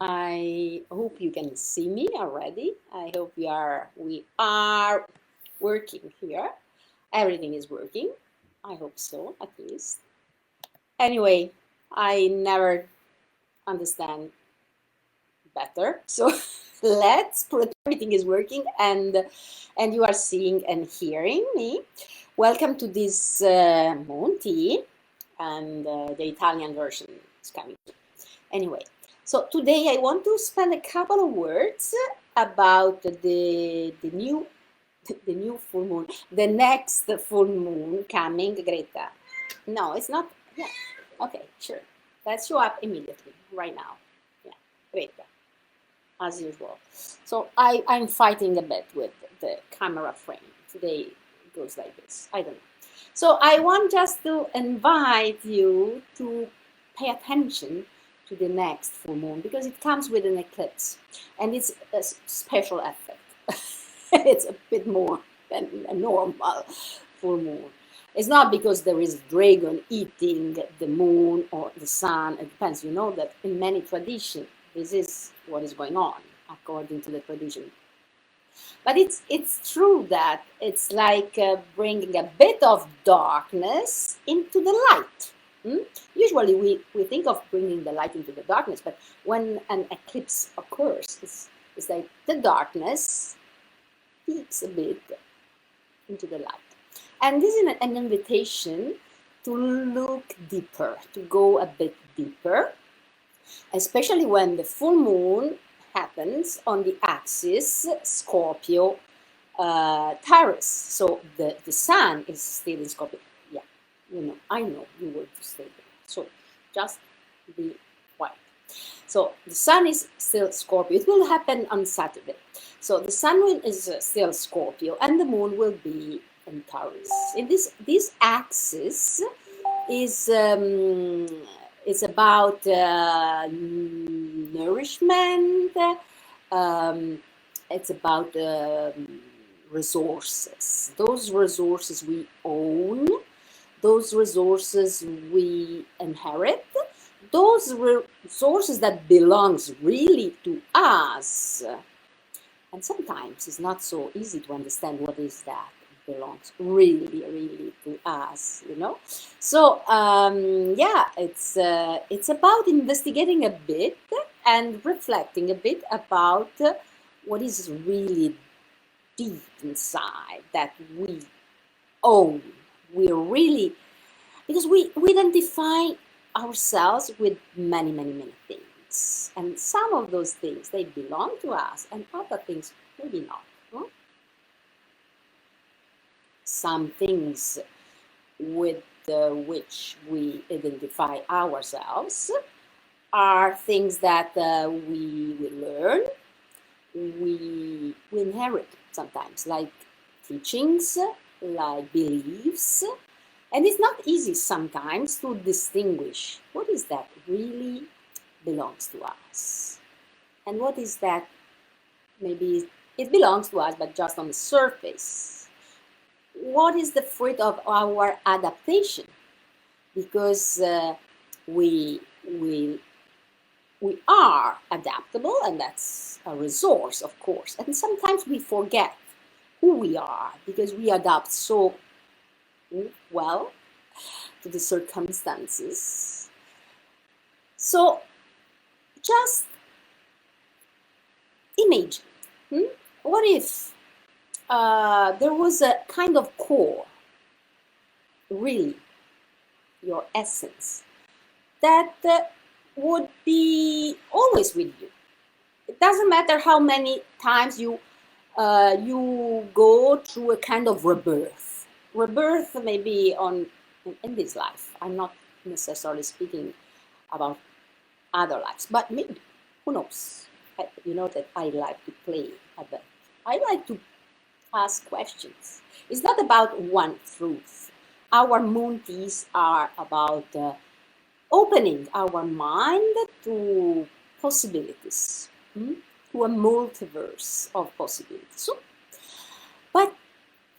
I hope you can see me already. I hope we are working here. Everything is working. I hope so, at least. Anyway, I never understand better. So let's pretend everything is working and you are seeing and hearing me. Welcome to this Monty, and the Italian version is coming. Anyway, so today I want to spend a couple of words about the new full moon, the next full moon coming. Greta. No, it's not. Yeah. Okay, sure. Let's show up immediately, right now. Yeah, Greta, as usual. So I'm fighting a bit with the camera frame. Today it goes like this. I don't know. So I want just to invite you to pay attention to the next full moon because it comes with an eclipse and it's a special effect. It's a bit more than a normal full moon. It's not because there is a dragon eating the moon or the sun. It depends. You know that in many traditions, this is what is going on according to the tradition. But it's true that it's like bringing a bit of darkness into the light. Usually we think of bringing the light into the darkness, but when an eclipse occurs, it's like the darkness peeks a bit into the light. And this is an invitation to look deeper, to go a bit deeper, especially when the full moon happens on the axis Scorpio Taurus. So the sun is still in Scorpio. Yeah, I know you want to stay there. So just be quiet. So the sun is still Scorpio. It will happen on Saturday. So the sun is still Scorpio and the moon will be in Taurus. In this axis is it's about nourishment. Um, it's about resources. Those resources we own. Those resources we inherit. Those resources that belongs really to us. And sometimes it's not so easy to understand what is that belongs really, really to us, So yeah, it's about investigating a bit and reflecting a bit about what is really deep inside that we own. We really, because we identify ourselves with many, many, many things. And some of those things, they belong to us, and other things, maybe not. Some things with which we identify ourselves are things that we learn, we inherit sometimes, like teachings, like beliefs. And it's not easy sometimes to distinguish what is that really belongs to us and what is that maybe it belongs to us but just on the surface. What is the fruit of our adaptation? Because we are adaptable, and that's a resource, of course. And sometimes we forget who we are because we adapt so well to the circumstances. So just imagine, what if there was a kind of core, really, your essence, that would be always with you. It doesn't matter how many times you go through a kind of rebirth. Rebirth maybe in this life. I'm not necessarily speaking about other lives, but maybe, who knows? You know that I like to play a bit. I like to ask questions. It's not about one truth. Our moon teas are about opening our mind to possibilities, to a multiverse of possibilities. So, but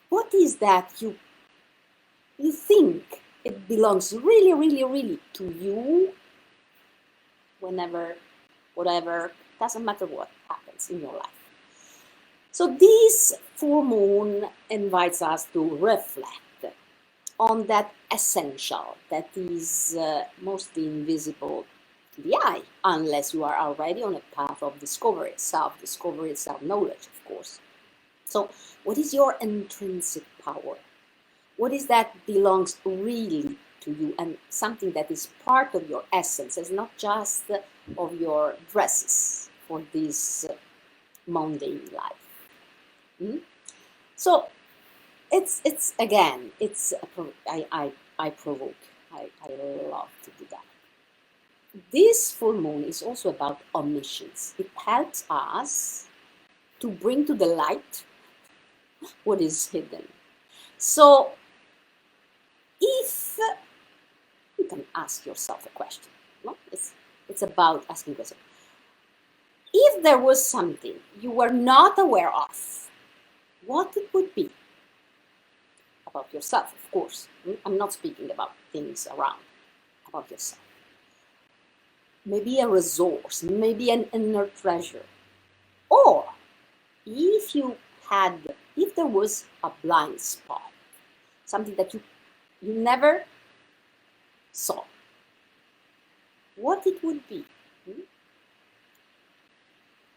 what is that you think it belongs really, really, really to you whenever whatever, doesn't matter what happens in your life. So this full moon invites us to reflect on that essential that is mostly invisible to the eye, unless you are already on a path of discovery, self-discovery, self-knowledge, of course. So what is your intrinsic power? What is that belongs really to you and something that is part of your essence, it's not just of your dresses for this mundane life. So it's again, I provoke. I love to do that. This full moon is also about omniscience. It helps us to bring to the light what is hidden. So if you can ask yourself a question, no? It's about asking yourself. If there was something you were not aware of, what it would be? About yourself, of course. I'm not speaking about things around, about yourself. Maybe a resource, maybe an inner treasure. Or if there was a blind spot, something that you never saw, what it would be?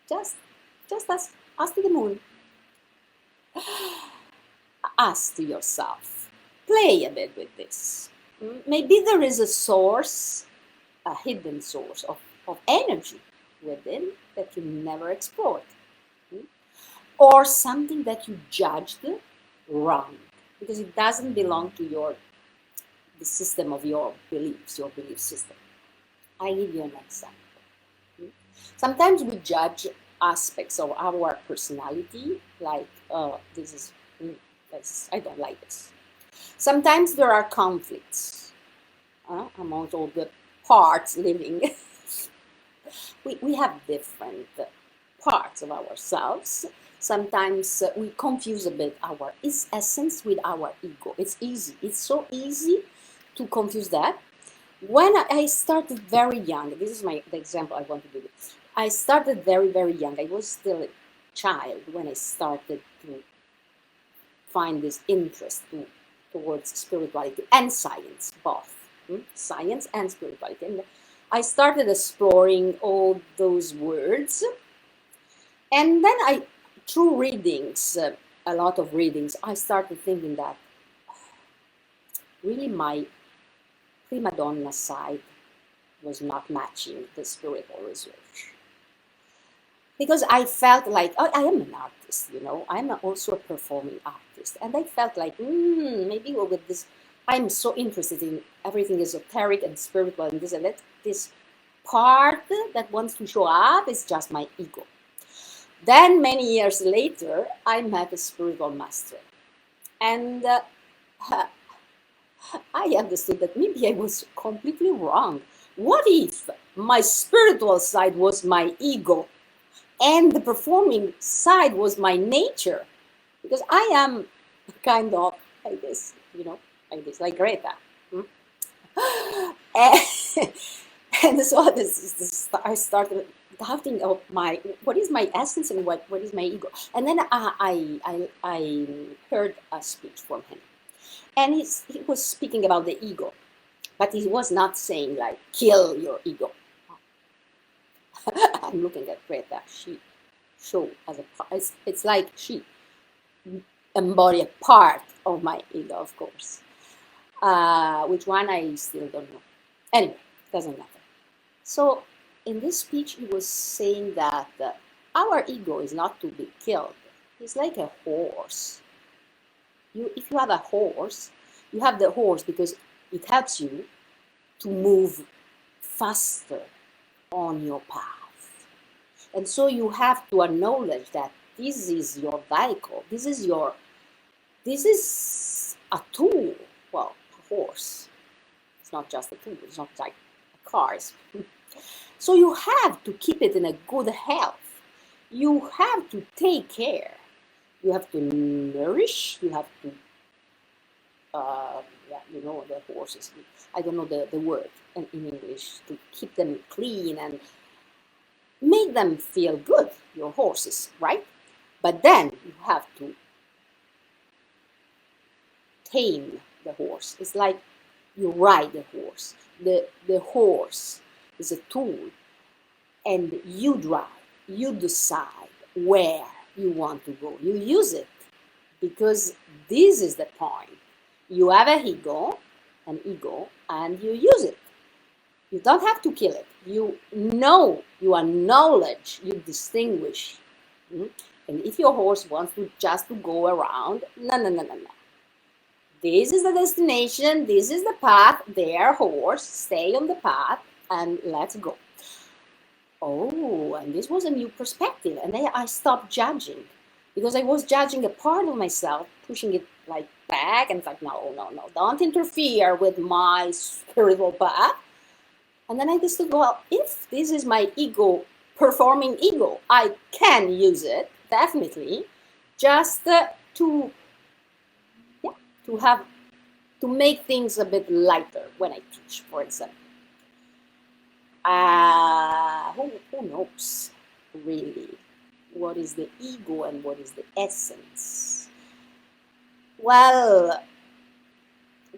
Just ask to the moon. Ask to yourself. Play a bit with this. Maybe there is a source, a hidden source of energy within that you never explored. Or something that you judged wrong because it doesn't belong to the system of your beliefs, your belief system. I give you an example. Sometimes we judge aspects of our personality like, I don't like this. Sometimes there are conflicts among all the parts living. we have different parts of ourselves. Sometimes we confuse a bit our essence with our ego. It's easy. It's so easy to confuse that. When I started very young, this is the example I want to do. I started very, very young. I was still a child when I started to find this interest towards spirituality and science, both. Science and spirituality. And I started exploring all those words. And then through readings, a lot of readings, I started thinking that really my prima donna side was not matching the spiritual research. Because I felt like, I am an artist, I'm also a performing artist. And I felt like, maybe with this, I'm so interested in everything esoteric and spiritual and this and that. This part that wants to show up is just my ego. Then many years later, I met a spiritual master. And I understood that maybe I was completely wrong. What if my spiritual side was my ego and the performing side was my nature? Because I am kind of like this, like Greta. And so I started doubting of what is my essence and what is my ego. And then I heard a speech from him. And he was speaking about the ego, but he was not saying like, kill your ego. I'm looking at Greta. She show as it's like she embody a part of my ego, of course. Which one I still don't know. Anyway, doesn't matter. So in this speech, he was saying that our ego is not to be killed. It's like a horse. If you have a horse, you have the horse because it helps you to move faster on your path. And so you have to acknowledge that this is your vehicle. This is a tool. Well, a horse. It's not just a tool. It's not like a car. So you have to keep it in a good health. You have to take care. You have to nourish. You have to, the horses. I don't know the word in English, to keep them clean. And make them feel good, your horses, right? But then you have to tame the horse. It's like you ride the horse. The horse is a tool, and you drive. You decide where you want to go. You use it, because this is the point. You have an ego, and you use it. You don't have to kill it. You know, you acknowledge, you distinguish. Mm? And if your horse wants to just to go around, no, no, no, no, no. This is the destination, this is the path, there, horse, stay on the path, and let's go. Oh, and this was a new perspective. And then I stopped judging, because I was judging a part of myself, pushing it like back, and it's like, no, no, no, don't interfere with my spiritual path. And then I understood, well, if this is my ego, performing ego, I can use it, definitely, just to have, to make things a bit lighter when I teach, for example. Who knows, really, what is the ego and what is the essence? Well,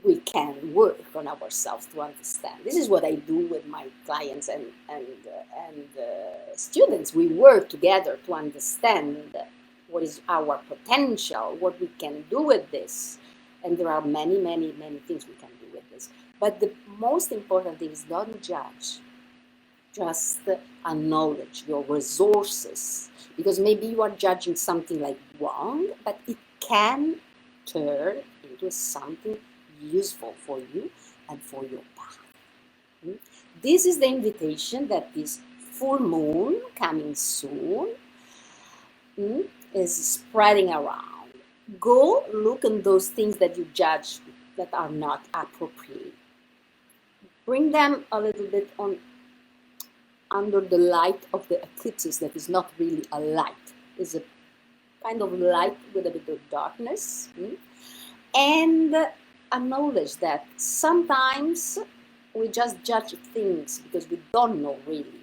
we can work on ourselves to understand. This is what I do with my clients and students. We work together to understand what is our potential, what we can do with this. And there are many, many, many things we can do with this. But the most important thing is don't judge. Just acknowledge your resources. Because maybe you are judging something like wrong, but it can turn into something useful for you and for your path. This is the invitation that this full moon coming soon is spreading around. Go look at those things that you judge that are not appropriate. Bring them a little bit on under the light of the eclipses. That is not really a light. It's a kind of light with a bit of darkness. And acknowledge that sometimes we just judge things because we don't know really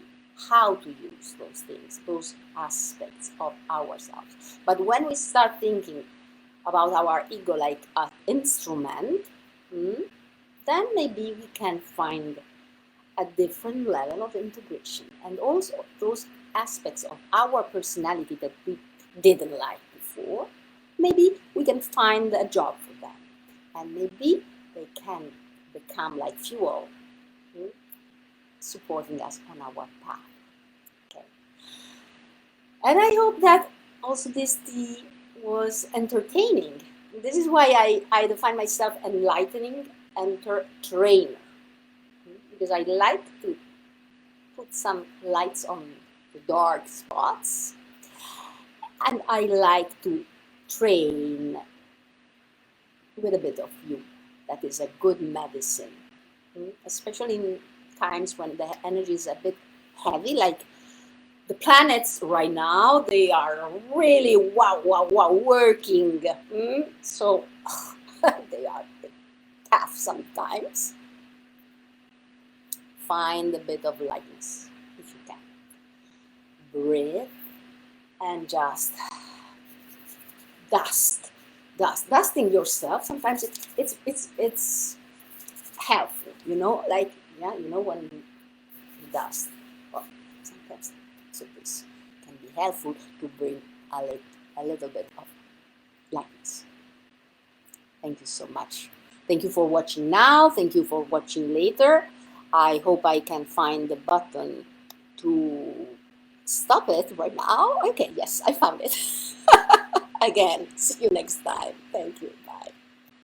how to use those things, those aspects of ourselves. But when we start thinking about our ego like an instrument, then maybe we can find a different level of integration. And also those aspects of our personality that we didn't like before, maybe we can find a job for them. And maybe they can become like fuel, supporting us on our path. Okay. And I hope that also this tea was entertaining. This is why I define myself enlightening trainer. Because I like to put some lights on the dark spots. And I like to train with a bit of you. That is a good medicine, especially in times when the energy is a bit heavy, like the planets right now, they are really working. So they are tough sometimes. Find a bit of lightness if you can. Breathe and just dusting yourself. Sometimes it's helpful, like when you dust. Well, sometimes so this can be helpful to bring a little bit of lightness. Thank you so much. Thank you for watching now. Thank you for watching later. I hope I can find the button to stop it right now. Okay, yes, I found it. Again, see you next time. Thank you. Bye.